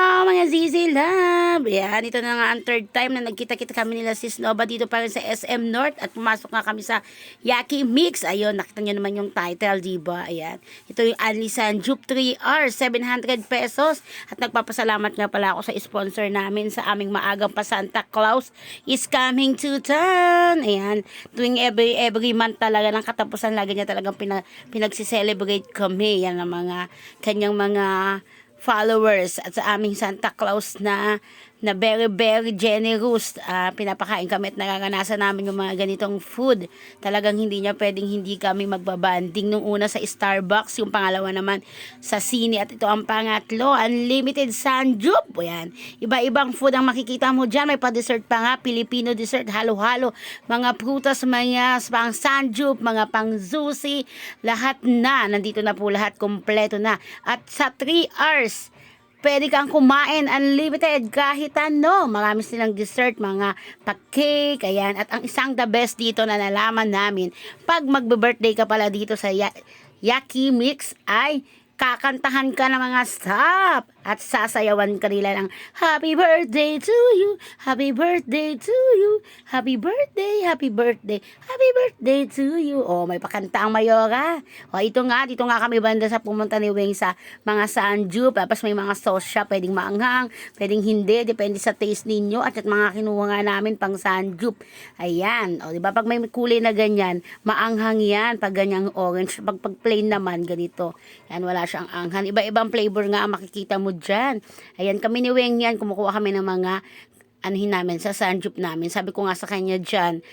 Mga Zizi Love. Yan, ito na nga ang third time na nagkita-kita kami nila Sis Nova dito pa rin sa SM North at pumasok nga kami sa Yaki Mix. Ayun, nakita nyo naman yung title, diba? Ayan. Ito yung Alisan Jupe 3 hours, 700 pesos. At nagpapasalamat nga pala ako sa sponsor namin sa aming maagang pa Santa Claus is coming to town. Ayan, tuwing every month talaga ng katapusan, lagi niya talagang pinagsiselebrate kami. Yan ang mga kanyang mga followers at sa aming Santa Claus na very very generous. Pinapakain kami at nararanasan namin yung mga ganitong food. Talagang hindi niya pwedeng hindi kami magbabanding. Nung una sa Starbucks, yung pangalawa naman sa Sini, at ito ang pangatlo, Unlimited Sanjup. Yan, iba-ibang food ang makikita mo dyan. May pa-dessert pa nga, Filipino dessert, halo-halo, mga prutas, mga pang Sanjup, mga pang Zusi, lahat na, nandito na po lahat, kompleto na. At sa 3 hours pwede kang kumain, unlimited, kahit ano. Marami silang dessert, mga pa-cake, ayan. At ang isang the best dito na nalaman namin, pag magbe-birthday ka pala dito sa Yaki Mix, ay kakantahan ka ng mga stop at sasayawan ka nila ng happy birthday to you, happy birthday to you, happy birthday, happy birthday, happy birthday to you. Oh, may pakanta ang Mayora. Oh, ito nga, dito nga kami banda sa pumunta ni Weng sa mga Sanjup. Tapos may mga sauce siya, pwedeng maanghang, pwedeng hindi, depende sa taste ninyo. At mga kinuha nga namin pang Sanjup. Ayan, oh, diba? Pag may kulay na ganyan, maanghang yan. Pag ganyang orange, pag plain naman, ganito. Yan, wala siyang anghan. Iba-ibang flavor nga ang makikita mo dyan. Ayan, kami ni Weng yan, kumukuha kami ng mga anuhin namin sa Sanjup namin. Sabi ko nga sa kanya dyan,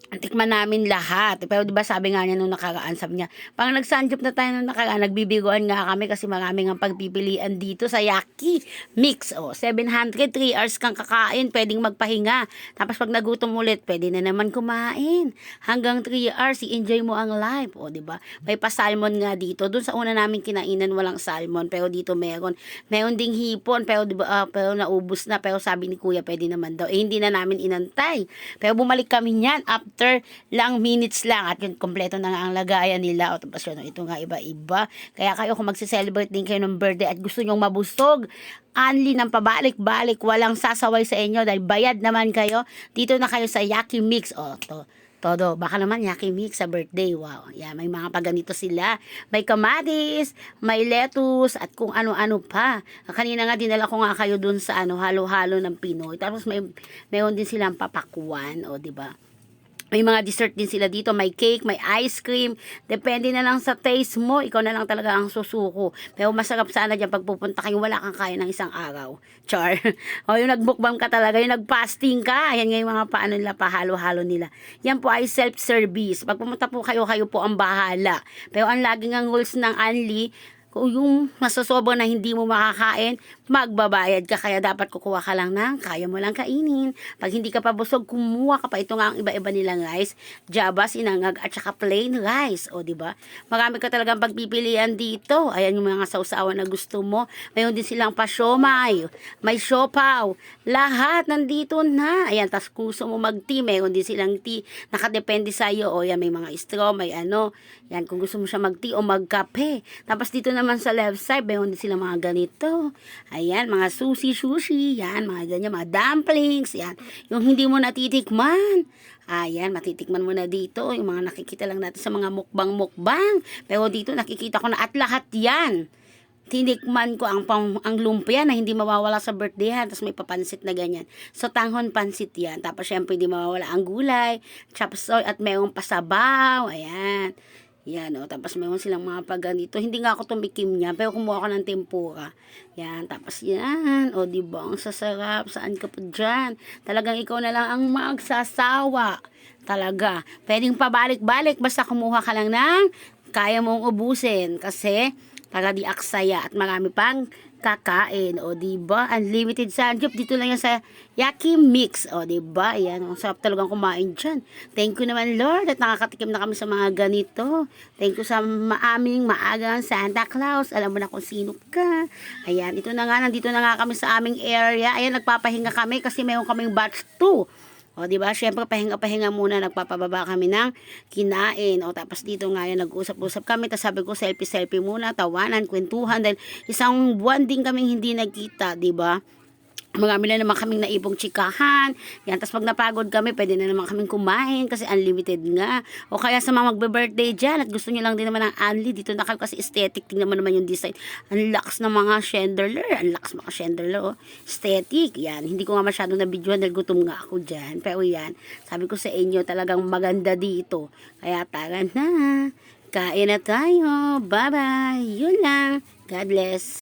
tikman namin lahat. Pero diba sabi nga niya nung nakaraan, sabi niya, pang nag-Sanjup na tayo nung nakaraan, nagbibiguan nga kami kasi marami nga pagpipilian dito sa Yaki Mix. O, 700, 3 hours kang kakain, pwedeng magpahinga. Tapos pag nagutom ulit, pwede na naman kumain. Hanggang 3 hours, i-enjoy mo ang life. O, diba? May pa-salmon nga dito. Doon sa una namin kinainan, walang salmon. Pero dito meron. Meron ding hipon, pero, diba, pero naubos na. Pero sabi ni Kuya, pwede naman daw. Eh, hindi na namin inantay. Pero bumalik kami niyan after lang minutes lang at yun, kompleto na nga ang lagayan nila. O tapos yun, ito nga iba-iba. Kaya kayo kung magse-celebrate din kayo ng birthday at gusto nyong mabusog, only ng pabalik-balik, walang sasaway sa inyo dahil bayad naman kayo, dito na kayo sa Yaki Mix. O, todo. Baka naman Yaki Mix sa birthday. Wow. Yan, may mga paganito sila. May kamatis, may lettuce, at kung ano-ano pa. Kanina nga dinala ko nga kayo dun sa halo-halo ng Pinoy. Tapos mayroon din silang papakuan, o di ba? May mga dessert din sila dito, may cake, may ice cream, depende na lang sa taste mo, ikaw na lang talaga ang susuko. Pero masarap sana dyan pag pupunta kayo, wala kang kaya ng isang araw. Char. O yung nagbukbang ka talaga, yung nagfasting ka, ayan nga yung mga paano nila, pahalo-halo nila. Yan po ay self-service. Pag pumunta po kayo, kayo po ang bahala. Pero ang laging ang rules ng Anli, kung yung masasobra na hindi mo makakain, magbabayad ka. Kaya dapat kukuha ka lang ng kaya mo lang kainin. Pag hindi ka pa busog, kumuha ka pa. Ito nga ang iba-iba nilang rice, jaba, sinangag, at saka plain rice. O, diba? Marami ka talagang pagpipilian dito. Ayan yung mga sausawan na gusto mo. Mayroon din silang pa-siomay, may siopaw. Lahat nandito na. Ayan, tas gusto mo mag-tea, mayroon din silang tea. Nakadepende sa'yo. O, yan, may mga straw, may ano. Yan, kung gusto mo siya mag-tea o mag-kape. Tapos dito naman sa left side, mayroon din silang mga ganito. Ayan, mga sushi, yan, mga ganyan, mga dumplings, yan. Yung hindi mo natitikman, ayan, matitikman mo na dito. Yung mga nakikita lang natin sa mga mukbang. Pero dito nakikita ko na at lahat yan. Tinikman ko ang lumpia na hindi mawawala sa birthday ha. Tapos may papansit na ganyan. So, tanghon pansit yan. Tapos, syempre, hindi mawawala ang gulay, chop suey, at mayroong pasabaw. Ayan. Yan, o. Tapos, mayroon silang mga paganito. Hindi nga ako tumikim niya, pero kumuha ko ng tempura. Yan. Tapos, yan. O, diba? Ang sasarap. Saan ka po dyan? Talagang ikaw na lang ang magsasawa. Talaga. Pwedeng pabalik-balik. Basta kumuha ka lang ng kaya mong ubusin. Kasi, para di aksaya at marami pang kakain. O, diba? Unlimited Sanjup. Dito lang yan sa Yaki Mix. O, diba? Ayan. Ang sarap talagang kumain dyan. Thank you naman, Lord. At nakakatikim na kami sa mga ganito. Thank you sa maaming maagang Santa Claus. Alam mo na kung sino ka. Ayan. Ito na nga. Nandito na nga kami sa aming area. Ayan. Nagpapahinga kami kasi mayroon kaming batch 2. O, di ba? Syempre, pahinga-pahinga muna, nagpapababa kami ng kinain. O, tapos dito nga yan, nag-usap-usap kami. Tapos sabi ko, selfie-selfie muna, tawanan, kwentuhan. Dahil isang buwan din kaming hindi nagkita, di ba? Marami na naman kaming naipong chikahan. Yan, tapos pag napagod kami, pwede na naman kaming kumain kasi unlimited nga. O kaya sa mga magbe-birthday dyan at gusto nyo lang din naman ng unli, dito na kayo kasi aesthetic. Tingnan mo naman yung design. Ang lakas ng mga chandelier. Ang lakas mga chandelier. Oh. Aesthetic. Yan. Hindi ko nga masyadong nabidyoan dahil gutom nga ako dyan. Pero yan, sabi ko sa inyo, talagang maganda dito. Kaya tara na. Kain na tayo. Bye-bye. Yun lang. God bless.